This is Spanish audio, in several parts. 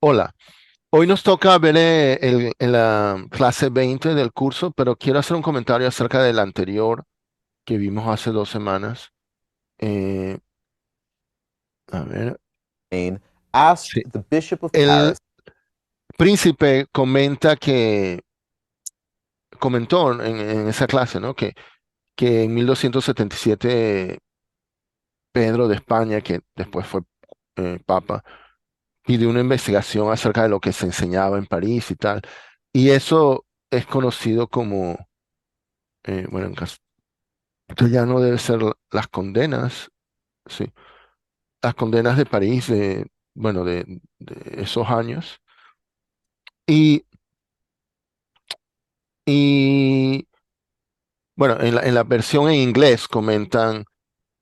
Hola, hoy nos toca ver en la clase 20 del curso, pero quiero hacer un comentario acerca del anterior que vimos hace 2 semanas. Eh, a ver, Asked sí. the Bishop of El Paris. príncipe comentó en esa clase, ¿no? Que en 1277 Pedro de España, que después fue papa, pidió una investigación acerca de lo que se enseñaba en París y tal. Y eso es conocido como, bueno, esto ya no debe ser las condenas, sí, las condenas de París bueno, de esos años. Y, y bueno, en la versión en inglés comentan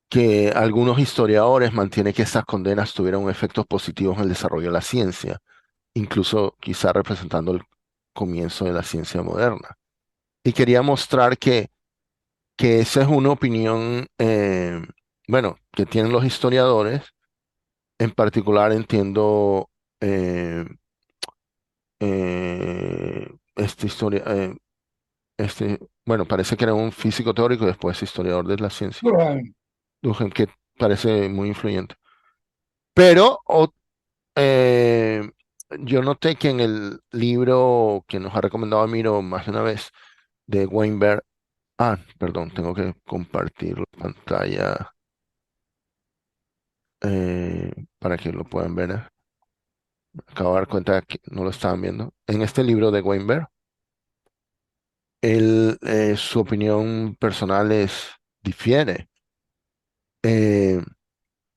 que algunos historiadores mantienen que esas condenas tuvieron efectos positivos en el desarrollo de la ciencia, incluso quizá representando el comienzo de la ciencia moderna. Y quería mostrar que esa es una opinión, bueno, que tienen los historiadores. En particular entiendo eh, esta historia, bueno, parece que era un físico teórico y después historiador de la ciencia, Durkheim. Durkheim, que parece muy influyente. Pero eh, yo noté que en el libro que nos ha recomendado Miro más de una vez, de Weinberg, perdón, tengo que compartir la pantalla para que lo puedan ver. Acabo de dar cuenta que no lo estaban viendo. En este libro de Weinberg, su opinión personal difiere. Eh,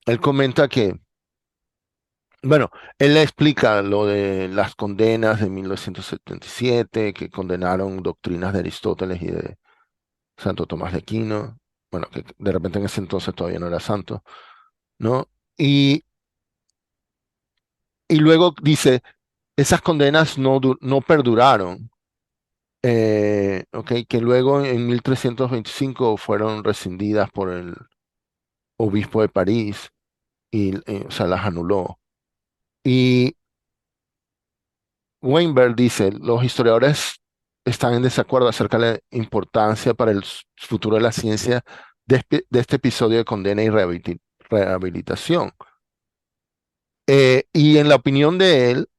Él comenta que, bueno, él le explica lo de las condenas de 1977, que condenaron doctrinas de Aristóteles y de Santo Tomás de Aquino, bueno, que de repente en ese entonces todavía no era santo, ¿no? Y, y luego dice, esas condenas no perduraron, ok, que luego en 1325 fueron rescindidas por el obispo de París y, o sea, las anuló. Y Weinberg dice, los historiadores están en desacuerdo acerca de la importancia para el futuro de la ciencia de este episodio de condena y rehabilitación. Y en la opinión de él,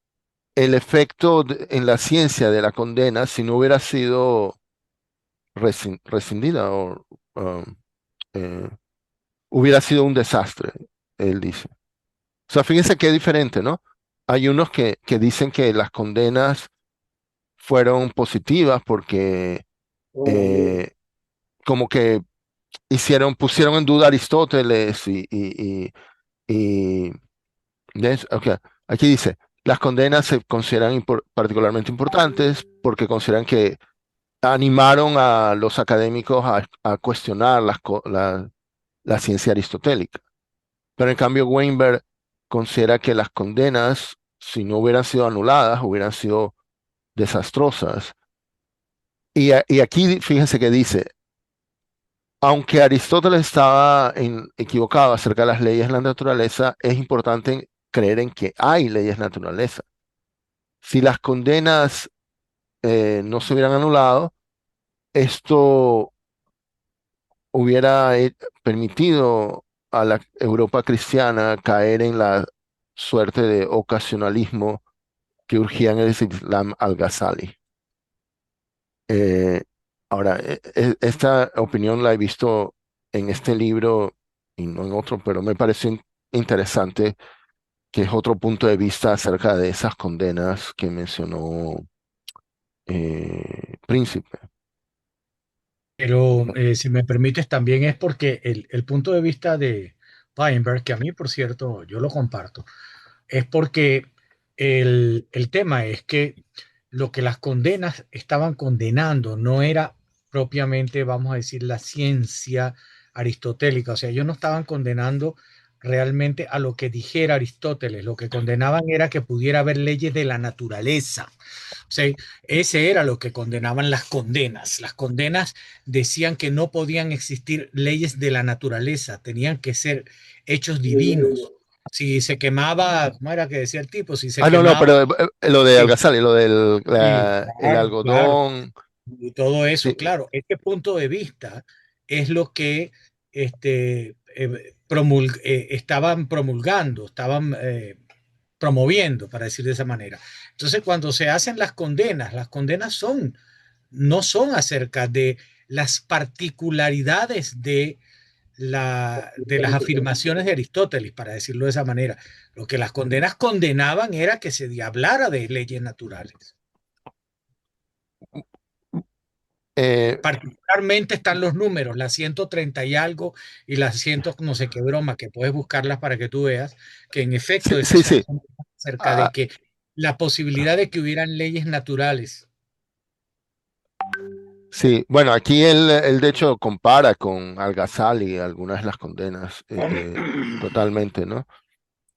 el efecto en la ciencia de la condena, si no hubiera sido rescindida um, eh, hubiera sido un desastre, él dice. O sea, fíjense qué diferente, ¿no? Hay unos que dicen que las condenas fueron positivas porque eh, como que pusieron en duda a Aristóteles y ok, aquí dice, las condenas se consideran particularmente importantes porque consideran que animaron a los académicos a cuestionar la ciencia aristotélica. Pero en cambio, Weinberg considera que las condenas, si no hubieran sido anuladas, hubieran sido desastrosas. Y aquí fíjense que dice, aunque Aristóteles estaba equivocado acerca de las leyes de la naturaleza, es importante creer en que hay leyes de naturaleza. Si las condenas no se hubieran anulado, esto hubiera permitido a la Europa cristiana caer en la suerte de ocasionalismo que urgía en el Islam al-Ghazali. Eh, Ahora, esta opinión la he visto en este libro y no en otro, pero me pareció interesante que es otro punto de vista acerca de esas condenas que mencionó Príncipe. Pero si me permites, también es porque el punto de vista de Weinberg, que a mí, por cierto, yo lo comparto, es porque el tema es que lo que las condenas estaban condenando no era propiamente, vamos a decir, la ciencia aristotélica. O sea, ellos no estaban condenando realmente a lo que dijera Aristóteles. Lo que condenaban era que pudiera haber leyes de la naturaleza. O sea, ese era lo que condenaban las condenas. Las condenas decían que no podían existir leyes de la naturaleza, tenían que ser hechos divinos. Si se quemaba, ¿cómo era que decía el tipo? Si se Ah, no, no, quemaba, pero lo de sí, Algazali, lo del sí, el claro, claro. algodón, Y todo eso, sí, claro. Este punto de vista es lo que estaban promulgando, estaban promoviendo, para decir de esa manera. Entonces, cuando se hacen las condenas no son acerca de las particularidades de las afirmaciones de Aristóteles, para decirlo de esa manera. Lo que las condenas condenaban era que se hablara de leyes naturales. eh, Particularmente están los números, las 130 y algo y las 100 no sé qué broma, que puedes buscarlas para que tú veas, que en sí, efecto esas sí, son sí. acerca de Ah, que la posibilidad de que hubieran leyes naturales. sí, bueno, aquí él de hecho compara con Al-Ghazali algunas de las condenas totalmente, ¿no?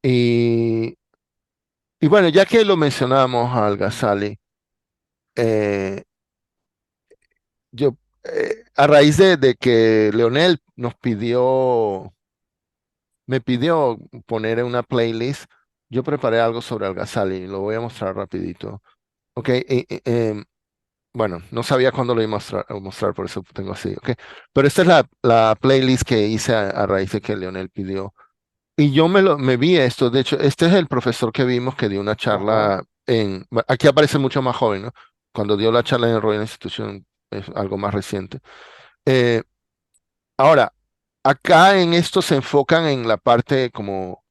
Y, y bueno, ya que lo mencionamos a Al-Ghazali, eh, yo, a raíz de que Leonel me pidió poner en una playlist, yo preparé algo sobre Al-Ghazali, lo voy a mostrar rapidito. Ok, bueno, no sabía cuándo lo iba a mostrar, por eso tengo así, ok. Pero esta es la playlist que hice a raíz de que Leonel pidió. Y yo me vi esto, de hecho, este es el profesor que vimos que dio una Ajá. charla bueno, aquí aparece mucho más joven, ¿no? Cuando dio la charla en el Royal Institution es algo más reciente. Eh, Ahora, acá en esto se enfocan en la parte como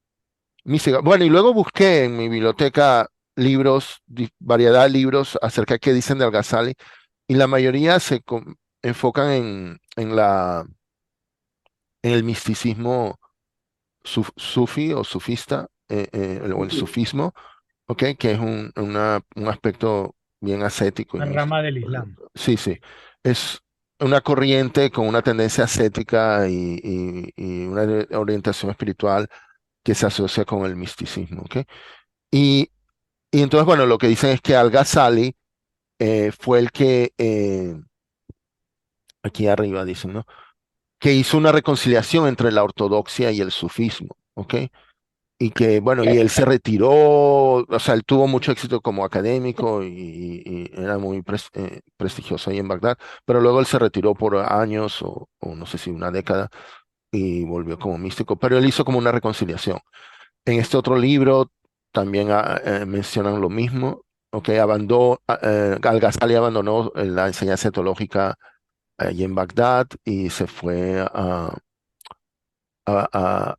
mística. Bueno, y luego busqué en mi biblioteca libros, variedad de libros acerca de qué dicen de Al-Ghazali, y la mayoría enfocan en el misticismo sufi o sufista, o el sufismo, ¿ok? Que es un aspecto bien ascético y Una místico. rama del Islam. Sí, sí. Es una corriente con una tendencia ascética y una orientación espiritual que se asocia con el misticismo, ¿ok? Y, y entonces, bueno, lo que dicen es que Al-Ghazali fue el que, aquí arriba dicen, ¿no? Que hizo una reconciliación entre la ortodoxia y el sufismo, ¿ok? Y que, bueno, y él se retiró, o sea, él tuvo mucho éxito como académico y era muy prestigioso ahí en Bagdad, pero luego él se retiró por años o no sé si una década y volvió como místico, pero él hizo como una reconciliación. En este otro libro también mencionan lo mismo, ok, Al-Ghazali abandonó la enseñanza teológica allí en Bagdad y se fue a, a-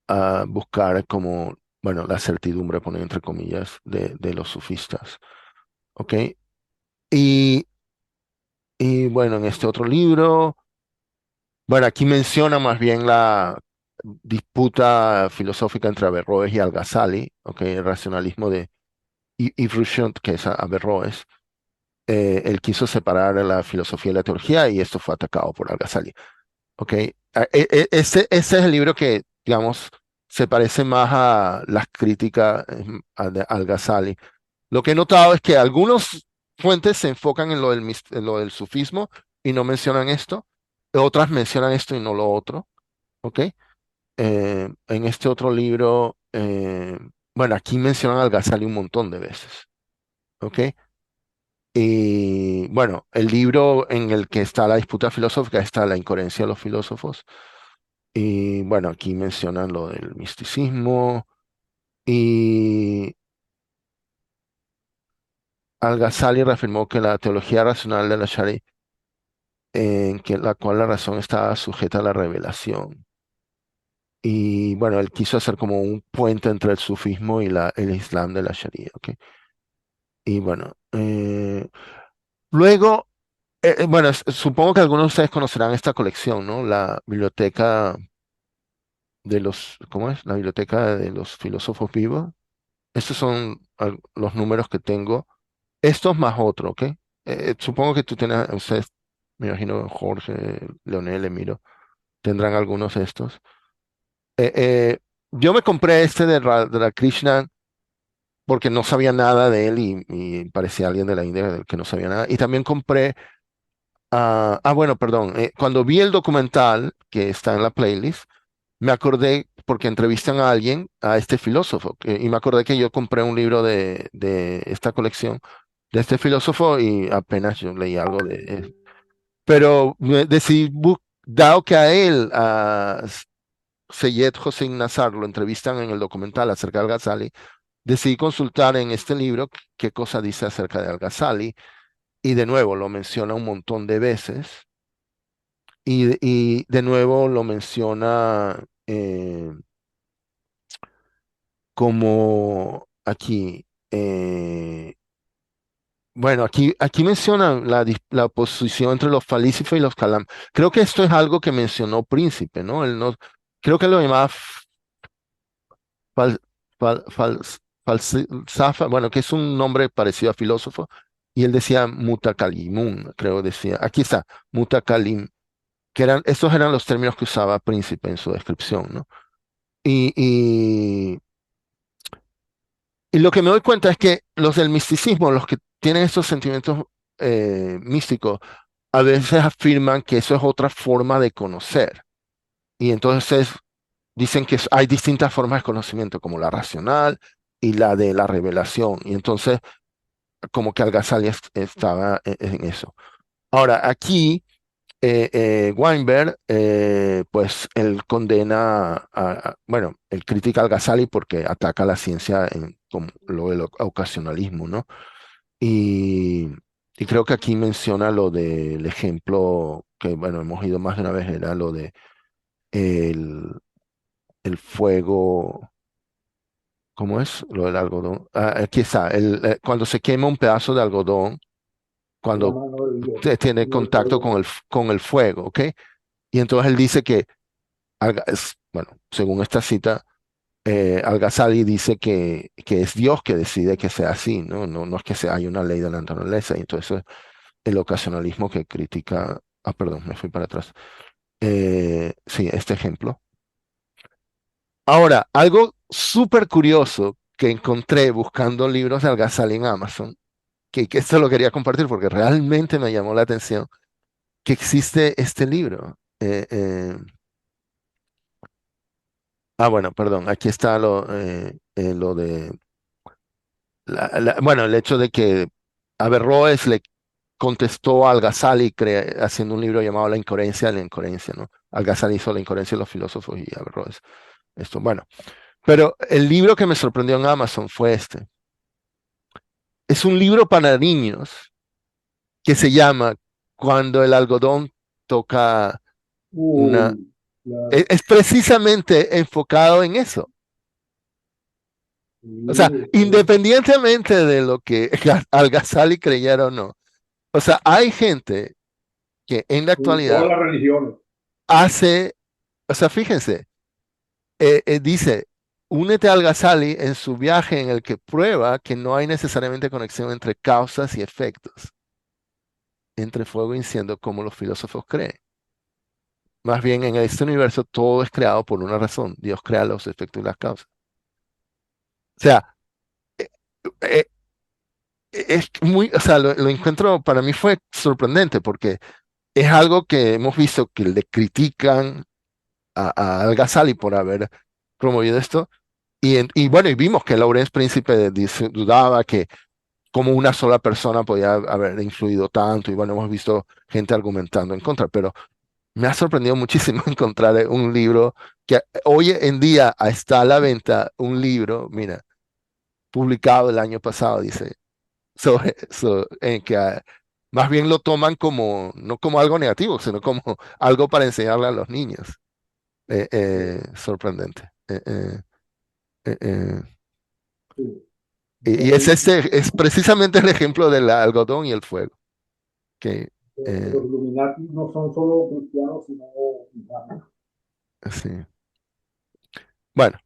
a buscar como, bueno, la certidumbre, poner entre comillas, de los sufistas, ok. Y, y bueno, en este otro libro, bueno, aquí menciona más bien la disputa filosófica entre Averroes y Al-Ghazali, ok, el racionalismo de Yves Rouchon, que es Averroes. Él quiso separar la filosofía y la teología y esto fue atacado por Al-Ghazali. ¿Ok? Ese es el libro que, digamos, se parece más a las críticas Al-Ghazali. Lo que he notado es que algunas fuentes se enfocan en en lo del sufismo y no mencionan esto, otras mencionan esto y no lo otro. ¿Ok? En este otro libro, bueno, aquí mencionan Al-Ghazali un montón de veces. ¿Ok? Y bueno, el libro en el que está la disputa filosófica está La incoherencia de los filósofos. Y bueno, aquí mencionan lo del misticismo. Y Al-Ghazali reafirmó que la teología racional de la Shari, en que la cual la razón estaba sujeta a la revelación. Y bueno, él quiso hacer como un puente entre el sufismo y el Islam de la Sharia. ¿Ok? Y bueno, luego, bueno, supongo que algunos de ustedes conocerán esta colección, ¿no? La biblioteca ¿cómo es? La biblioteca de los filósofos vivos. Estos son los números que tengo. Estos más otro, ¿ok? Supongo que tú tienes, ustedes, me imagino Jorge, Leonel, Emiro, tendrán algunos de estos. Eh, eh, yo me compré este de Krishna porque no sabía nada de él y parecía alguien de la India del que no sabía nada. Y también compré, bueno, perdón, cuando vi el documental que está en la playlist, me acordé porque entrevistan a alguien, a este filósofo, y me acordé que yo compré un libro de esta colección de este filósofo y apenas yo leí algo de él. Pero decidí, dado que a él, a Seyed Hossein Nazar, lo entrevistan en el documental acerca de Al-Ghazali, decidí consultar en este libro qué cosa dice acerca de Al-Ghazali, y de nuevo lo menciona un montón de veces, y de nuevo lo menciona como aquí. Bueno, aquí menciona la oposición entre los falícifos y los calam. Creo que esto es algo que mencionó Príncipe, ¿no? Él no, creo que lo llamaba fal- falsafa, bueno, que es un nombre parecido a filósofo, y él decía mutakalimun, creo decía. Aquí está, mutakalim, estos eran los términos que usaba Príncipe en su descripción, ¿no? Y, y, y lo que me doy cuenta es que los del misticismo, los que tienen estos sentimientos místicos, a veces afirman que eso es otra forma de conocer. Y entonces dicen que hay distintas formas de conocimiento, como la racional y la de la revelación. Y entonces, como que Al-Ghazali estaba en eso. Ahora, aquí, Weinberg, pues él condena, bueno, él critica al Ghazali porque ataca la ciencia en como lo del ocasionalismo, ¿no? Y, y creo que aquí menciona lo del ejemplo que, bueno, hemos ido más de una vez, era lo de el, el fuego, ¿cómo es? Lo del algodón. Aquí está, cuando se quema un pedazo de algodón, La cuando mano de Dios, tiene y el contacto fuego. con el fuego, ¿ok? Y entonces él dice que, bueno, según esta cita, Al-Ghazali dice que es Dios que decide que sea así, ¿no? No es que hay una ley de la naturaleza, y entonces el ocasionalismo que critica, perdón, me fui para atrás. Sí, este ejemplo. Ahora, algo súper curioso que encontré buscando libros de Al-Ghazali en Amazon, que esto lo quería compartir porque realmente me llamó la atención, que existe este libro. Bueno, perdón, aquí está lo de, bueno, el hecho de que Averroes le contestó a Al-Ghazali haciendo un libro llamado La incoherencia de la incoherencia, ¿no? Al-Ghazali hizo La incoherencia de los filósofos y Averroes. Esto, bueno, pero el libro que me sorprendió en Amazon fue este. Es un libro para niños que se llama Cuando el algodón toca una... Uy, claro. Es precisamente enfocado en eso. O sea, Sí, independientemente de lo que Al-Ghazali creyera o no. O sea, hay gente que en la sí, todas actualidad las religiones. hace, o sea, fíjense, dice, únete al Ghazali en su viaje en el que prueba que no hay necesariamente conexión entre causas y efectos, entre fuego e incendio, como los filósofos creen. Más bien, en este universo todo es creado por una razón. Dios crea los efectos y las causas. O sea, eh, eh, es muy, o sea, lo encuentro, para mí fue sorprendente porque es algo que hemos visto que le critican a Al-Ghazali por haber promovido esto. Y bueno, y vimos que Lawrence Príncipe dudaba que como una sola persona podía haber influido tanto, y bueno, hemos visto gente argumentando en contra, pero me ha sorprendido muchísimo encontrar un libro que hoy en día está a la venta, un libro, mira, publicado el año pasado, dice, en que más bien lo toman como, no como algo negativo, sino como algo para enseñarle a los niños. Sorprendente. Eh, eh, Sí. y es es precisamente el ejemplo del algodón y el fuego. Que, Los eh, Illuminati no son solo cristianos, sino islámicos. sí. Bueno,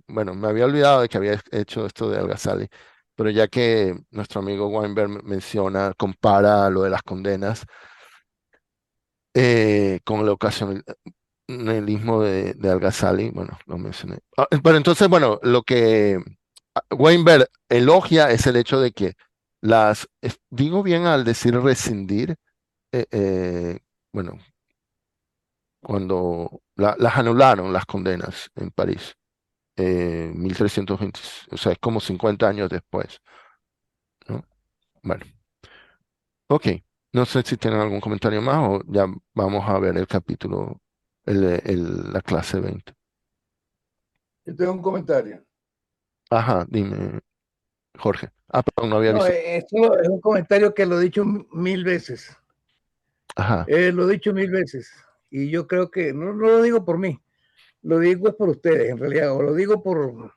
bueno, me había olvidado de que había hecho esto de Al-Ghazali, pero ya que nuestro amigo Weinberg menciona, compara lo de las condenas con el ocasionalismo de Al-Ghazali, bueno, lo mencioné. Pero entonces, bueno, lo que Weinberg elogia es el hecho de que digo bien al decir rescindir. Eh, eh, bueno, cuando las anularon las condenas en París, 1320, o sea, es como 50 años después, ¿no? Bueno, ok, no sé si tienen algún comentario más o ya vamos a ver el capítulo, la clase 20. Yo tengo un comentario. Ajá, dime, Jorge. Ah, perdón, no había No, visto. esto es un comentario que lo he dicho mil veces. Ajá, Lo he dicho mil veces. Y yo creo que no lo digo por mí, lo digo es por ustedes, en realidad, o lo digo por.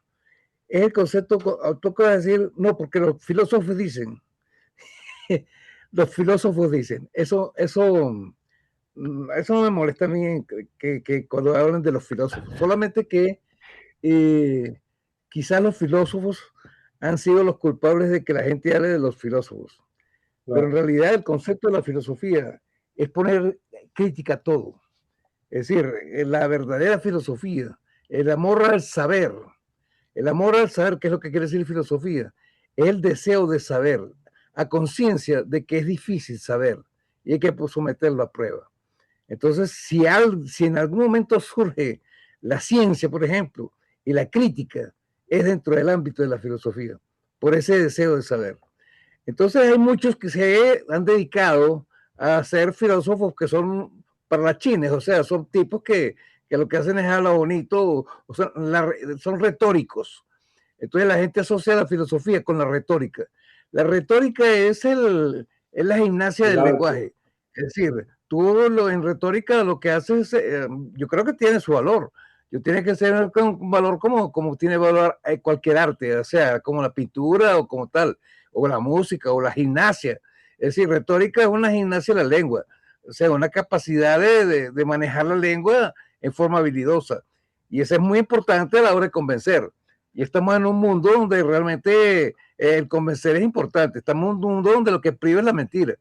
Es el concepto, toca decir, no, porque los filósofos dicen, los filósofos dicen, eso no me molesta a mí que cuando hablan de los filósofos, solamente que eh, quizás los filósofos han sido los culpables de que la gente hable de los filósofos. Pero en realidad el concepto de la filosofía es poner crítica a todo. Es decir, la verdadera filosofía, el amor al saber, ¿qué es lo que quiere decir filosofía? Es el deseo de saber, a conciencia de que es difícil saber y hay que someterlo a prueba. Entonces, si en algún momento surge la ciencia, por ejemplo, y la crítica, es dentro del ámbito de la filosofía, por ese deseo de saber. Entonces hay muchos que se han dedicado a ser filósofos que son parlachines, o sea, son tipos que lo que hacen es hablar bonito, o sea, son retóricos. Entonces la gente asocia la filosofía con la retórica. La retórica es la gimnasia del lenguaje. Es decir, en retórica lo que haces, yo creo que tiene su valor. Yo tiene que ser un valor como tiene valor cualquier arte, o sea, como la pintura o como tal, o la música o la gimnasia. Es decir, retórica es una gimnasia de la lengua, o sea, una capacidad de manejar la lengua en forma habilidosa. Y eso es muy importante a la hora de convencer. Y estamos en un mundo donde realmente el convencer es importante. Estamos en un mundo donde lo que priva es la mentira.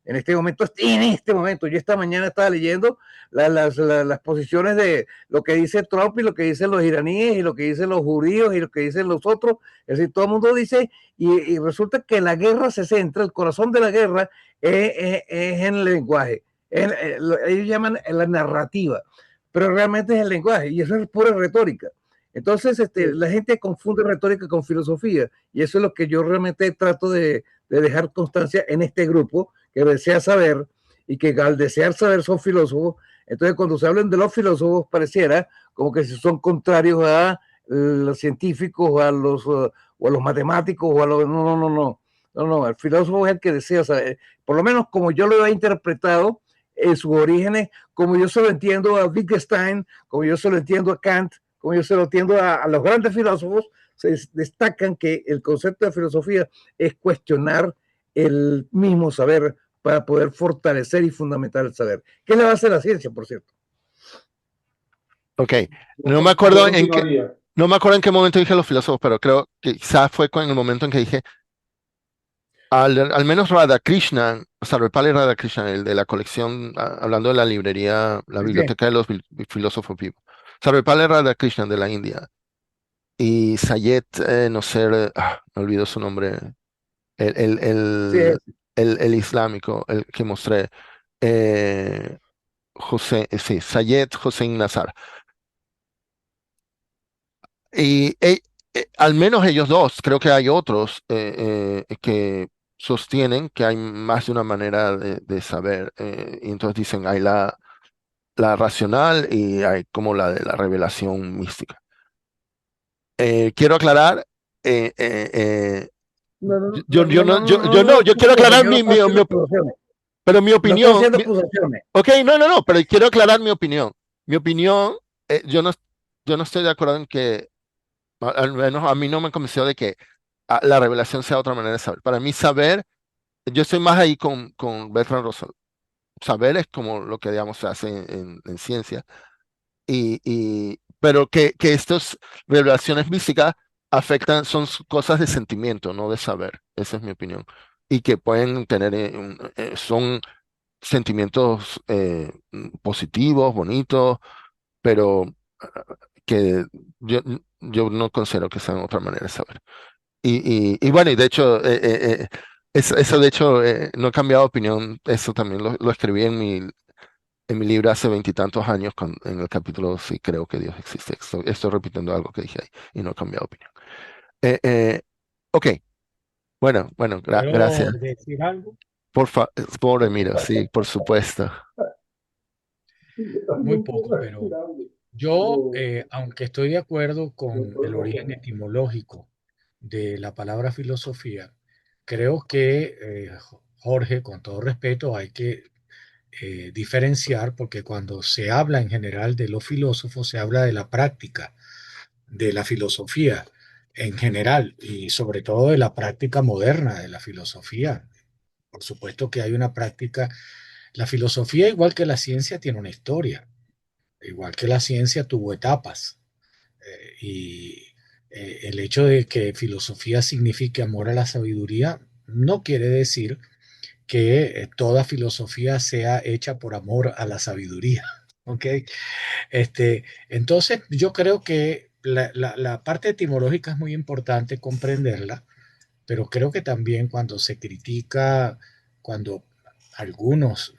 En este momento, yo esta mañana estaba leyendo las posiciones de lo que dice Trump y lo que dicen los iraníes y lo que dicen los judíos y lo que dicen los otros. Es decir, todo el mundo dice, y resulta que la guerra se centra, el corazón de la guerra es en el lenguaje. Ellos llaman la narrativa, pero realmente es el lenguaje y eso es pura retórica. Entonces, la gente confunde retórica con filosofía y eso es lo que yo realmente trato de dejar constancia en este grupo que desea saber y que al desear saber son filósofos. Entonces, cuando se hablan de los filósofos, pareciera como que si son contrarios a los científicos o a los matemáticos o a los. No, no, no, no. No, no, el filósofo es el que desea saber, por lo menos como yo lo he interpretado en sus orígenes, como yo se lo entiendo a Wittgenstein, como yo se lo entiendo a Kant, como yo se lo entiendo a los grandes filósofos, se destacan que el concepto de filosofía es cuestionar el mismo saber para poder fortalecer y fundamentar el saber. ¿Qué es la base de la ciencia, por cierto? ok. Yo, yo continuaría. No me acuerdo en qué momento dije los filósofos, pero creo que quizás fue en el momento en que dije, al menos Radhakrishnan, Sarvepalli Radhakrishnan, el de la colección, hablando de la librería, la Sí, biblioteca de los filósofos vivos. Sarvepalli Radhakrishnan de la India y Sayed, no sé, me olvidó su nombre, el, el, sí, el, el islámico, el que mostré, sí, Sayed Hossein Nazar. Y al menos ellos dos, creo que hay otros que sostienen que hay más de una manera de saber. Y entonces dicen, hay la racional y hay como la de la revelación mística. Quiero aclarar, eh, eh, eh, no, no, no, no, no, no, no, yo quiero aclarar yo no estoy haciendo acusaciones, pero mi no estoy opinión, haciendo acusaciones. ok, no, pero quiero aclarar mi opinión. Mi opinión, yo no estoy de acuerdo en que, al menos a mí no me convenció de que la revelación sea otra manera de saber. Para mí, saber, yo estoy más ahí con Bertrand Russell. Saber es como lo que, digamos, se hace en ciencia. Pero que estas revelaciones místicas afectan, son cosas de sentimiento, no de saber. Esa es mi opinión. Y que pueden tener, son sentimientos positivos, bonitos, pero que yo, yo no considero que sean otra manera de saber. Y bueno, y de hecho, eso de hecho, no he cambiado de opinión, eso también lo escribí en en mi libro hace veintitantos años, en el capítulo sí creo que Dios existe. Estoy repitiendo algo que dije ahí y no he cambiado de opinión. Eh, eh, ok, bueno, ¿Puedo gracias. decir algo? Por Emiro, sí, por supuesto. Sí, yo Muy también poco, quiero pero decir algo. yo, Lo, aunque estoy de acuerdo lo con el puedo origen hacer. etimológico de la palabra filosofía, creo que, Jorge, con todo respeto, hay que diferenciar, porque cuando se habla en general de los filósofos, se habla de la práctica de la filosofía en general y sobre todo de la práctica moderna de la filosofía. Por supuesto que hay una práctica, la filosofía, igual que la ciencia, tiene una historia, igual que la ciencia tuvo etapas. Y el hecho de que filosofía signifique amor a la sabiduría no quiere decir que toda filosofía sea hecha por amor a la sabiduría. ¿Ok? Entonces, yo creo que la parte etimológica es muy importante comprenderla, pero creo que también cuando se critica, cuando algunos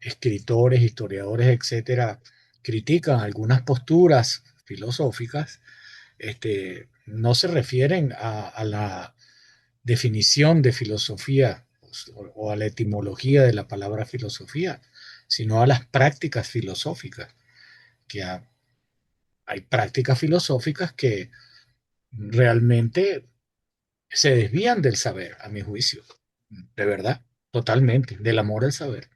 escritores, historiadores, etcétera, critican algunas posturas filosóficas, no se refieren a la definición de filosofía o a la etimología de la palabra filosofía, sino a las prácticas filosóficas, que hay prácticas filosóficas que realmente se desvían del saber, a mi juicio, de verdad, totalmente, del amor al saber,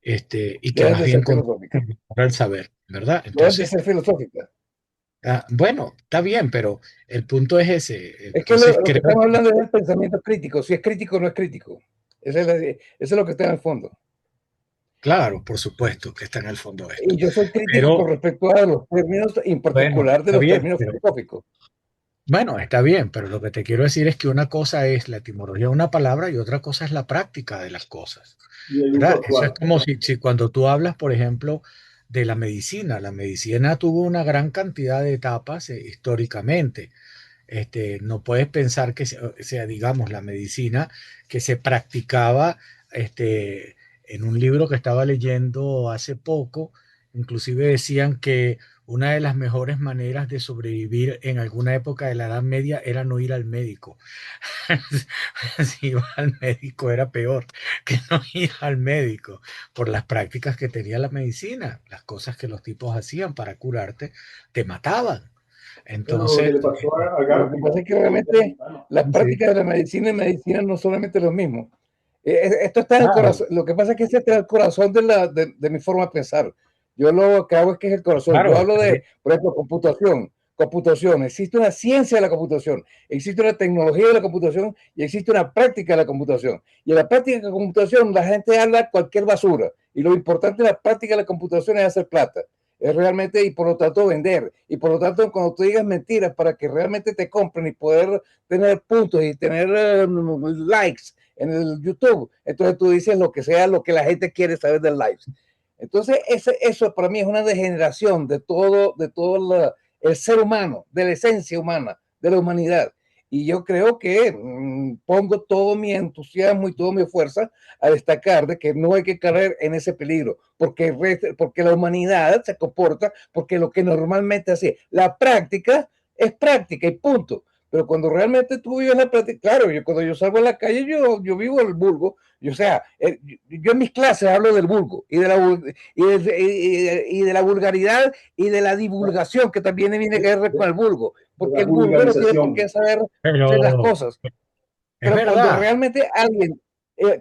y que Dejan más de bien ser condenan filosófica. el amor al saber, ¿verdad? Dejan de Entonces, ser filosófica. bueno, está bien, pero el punto es ese. Es que Entonces, lo que creo estamos que, hablando es del pensamiento crítico, si es crítico o no es crítico. Eso es lo que está en el fondo. claro, por supuesto que está en el fondo esto, Y yo soy crítico con pero respecto a los términos, en bueno, particular de está los bien, términos pero filosóficos. bueno, está bien, pero lo que te quiero decir es que una cosa es la etimología de una palabra y otra cosa es la práctica de las cosas, Y el uso ¿verdad? Eso es actual. como si cuando tú hablas, por ejemplo, de la medicina tuvo una gran cantidad de etapas históricamente. No puedes pensar que sea, digamos, la medicina que se practicaba, en un libro que estaba leyendo hace poco, inclusive decían que una de las mejores maneras de sobrevivir en alguna época de la Edad Media era no ir al médico. Si iba al médico era peor que no ir al médico por las prácticas que tenía la medicina, las cosas que los tipos hacían para curarte, te mataban. Bueno, lo que Entonces, le pasó a Lo que Garfield, pasa es que el puente realmente americano. las sí, prácticas de la medicina y medicina no solamente lo mismo. Esto está en el claro, corazón. Lo que pasa es que ese está en el corazón de mi forma de pensar. Yo lo que hago es que es el corazón. Yo claro, hablo está de, bien. por ejemplo, computación. Computación. Existe una ciencia de la computación, existe una tecnología de la computación y existe una práctica de la computación. Y en la práctica de la computación la gente habla cualquier basura. Y lo importante de la práctica de la computación es hacer plata. Es realmente, y por lo tanto vender. Y por lo tanto, cuando tú digas mentiras para que realmente te compren y poder tener puntos y tener likes en el YouTube, entonces tú dices lo que sea, lo que la gente quiere saber del likes. Entonces, eso para mí es una degeneración de todo el ser humano, de la esencia humana, de la humanidad. Y yo creo que pongo todo mi entusiasmo y toda mi fuerza a destacar de que no hay que caer en ese peligro, porque la humanidad se comporta, porque lo que normalmente hace, la práctica es práctica y punto. Pero cuando realmente tú vives la práctica, claro, cuando yo salgo a la calle, yo vivo el vulgo, o sea, yo en mis clases hablo del vulgo y de la vulgaridad y de la divulgación que también viene que ver con el vulgo, De porque la el vulgo no tiene por vulgarización. qué saber hacer las Pero cosas. es Pero verdad.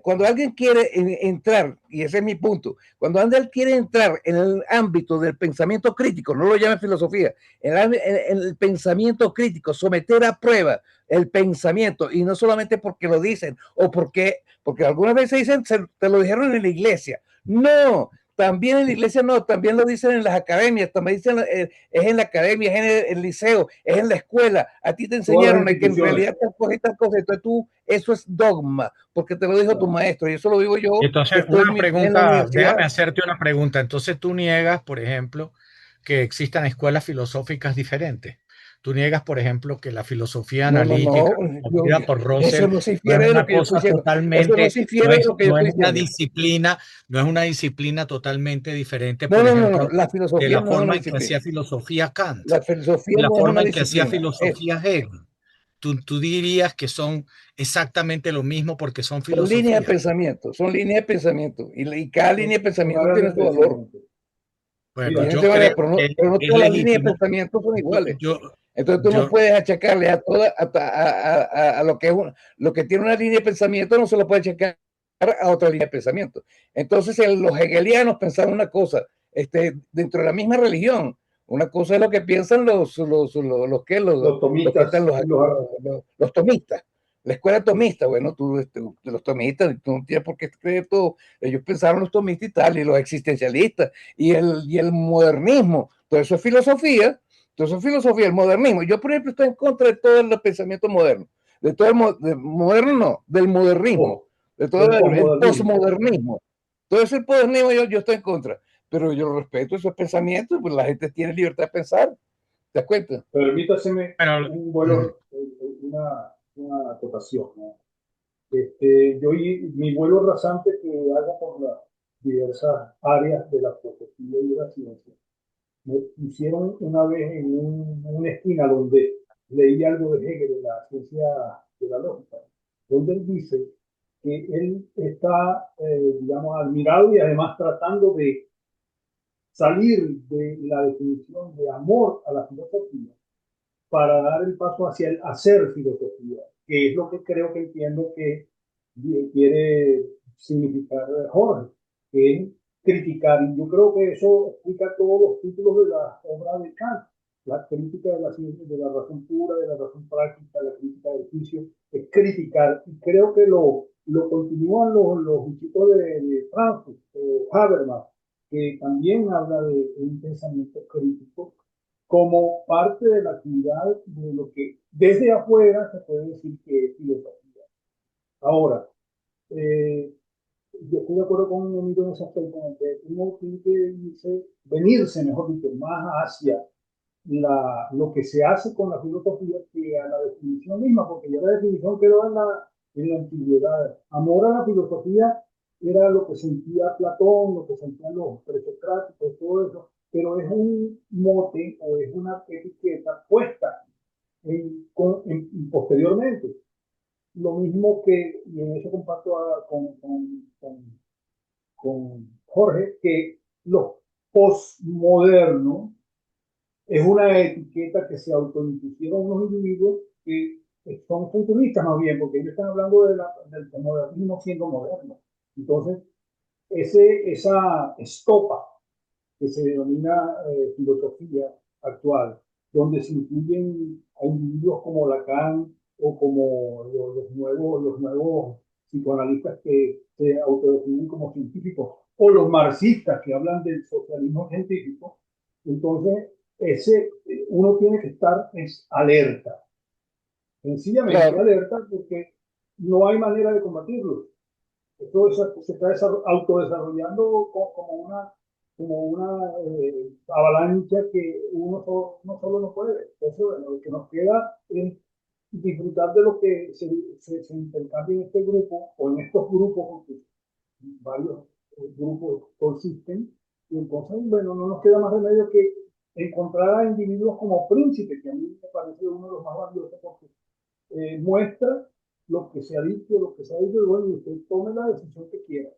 cuando alguien quiere entrar, y ese es mi punto, cuando alguien quiere entrar en el ámbito del pensamiento crítico, no lo llamen filosofía, en el pensamiento crítico, someter a prueba el pensamiento, y no solamente porque lo dicen, o porque algunas veces dicen, te lo dijeron en la iglesia. No, también en la iglesia no, también lo dicen en las academias, también dicen, es en la academia, es en el liceo, es en la escuela. A ti te Todas las enseñaron que en instituciones. realidad tal cosa, entonces tú, eso es dogma, porque te lo dijo tu Claro. maestro, y eso lo digo yo, que Entonces, estoy una en la pregunta, universidad. déjame hacerte una pregunta. Entonces, tú niegas, por ejemplo, que existan escuelas filosóficas diferentes. Tú niegas, por ejemplo, que la filosofía No, no, no. analítica promovida por Eso Russell no se no es infiere de lo una que yo estoy cosa diciendo. Eso no totalmente, se infiere de lo que yo no es estoy una diciendo. disciplina, no es una disciplina totalmente diferente, No, por no, no, no. ejemplo, La de filosofía la no es una forma en que hacía disciplina. filosofía Kant La filosofía y la no es forma una en que hacía disciplina. filosofía Hegel. Tú dirías que son exactamente lo mismo porque son Son líneas de filosofías. pensamiento, son líneas de pensamiento. Y cada línea de Son pensamiento áreas tiene de su valor. pensamiento. Bueno, Mira, yo Tiene su creo valor, que pero no es todas las líneas de legítimo. pensamiento son Yo, iguales. yo, Entonces tú no yo, puedes achacarle a toda a lo que es lo que tiene una línea de pensamiento, no se lo puede achacar a otra línea de pensamiento. Entonces los hegelianos pensaban una cosa, dentro de la misma religión. Una cosa es lo que piensan los los que están tomistas y los tomistas. La escuela tomista, bueno, tú de los tomistas, tú no tienes por qué creer todo. Ellos pensaron los tomistas y tal, y los existencialistas, y el modernismo. Todo eso es filosofía. Entonces, filosofía, el modernismo. Yo, por ejemplo, estoy en contra de todo el pensamiento moderno. De todo moderno, no, del modernismo, de todo del el posmodernismo. posmodernismo. Todo ese posmodernismo yo estoy en contra. Pero yo respeto esos pensamientos, pues la gente tiene libertad de pensar. ¿Te das cuenta? Permítaseme bueno, un vuelo, una acotación, ¿no? Mi vuelo rasante que hago por las diversas áreas de la filosofía y de la ciencia, me pusieron una vez en una esquina donde leí algo de Hegel, de la ciencia de la lógica, donde él dice que él está, digamos, admirado y además tratando de salir de la definición de amor a la filosofía para dar el paso hacia el hacer filosofía, que es lo que creo que entiendo que quiere significar Jorge, que es criticar. Y yo creo que eso explica todos los títulos de la obra de Kant. La crítica de la ciencia, de la razón pura, de la razón práctica, la crítica del juicio, es criticar. Y creo que lo continúan los chicos de Frankfurt, Habermas, que también habla de un pensamiento crítico como parte de la actividad de lo que desde afuera se puede decir que es filosofía. Ahora, eh, yo estoy de acuerdo con un amigo en ese aspecto, en el que uno tiene que venirse, mejor dicho, más hacia lo que se hace con la filosofía que a la definición misma, porque ya la definición quedó en la antigüedad. Amor a la filosofía era lo que sentía Platón, lo que sentían los presocráticos, todo eso, pero es un mote o es una etiqueta puesta posteriormente. Lo mismo que, y en eso comparto con Jorge, que los postmodernos es una etiqueta que se autoimpusieron unos individuos que son futuristas más bien, porque ellos están hablando del modernismo siendo moderno. Entonces, esa estopa que se denomina filosofía actual, donde se incluyen a individuos como Lacan o como los nuevos psicoanalistas que se autodefinen como científicos, o los marxistas que hablan del socialismo científico. Entonces, uno tiene que estar alerta, sencillamente Claro. alerta, porque no hay manera de combatirlo. Todo eso se está autodesarrollando como una avalancha que uno solo no puede. Eso, lo que nos queda es disfrutar de lo que se intercambia en este grupo o en estos grupos, porque varios grupos consisten, y entonces, bueno, no nos queda más remedio que encontrar a individuos como Príncipe, que a mí me parece uno de los más valiosos, porque muestra lo que se ha dicho, y bueno, y usted tome la decisión que quiera.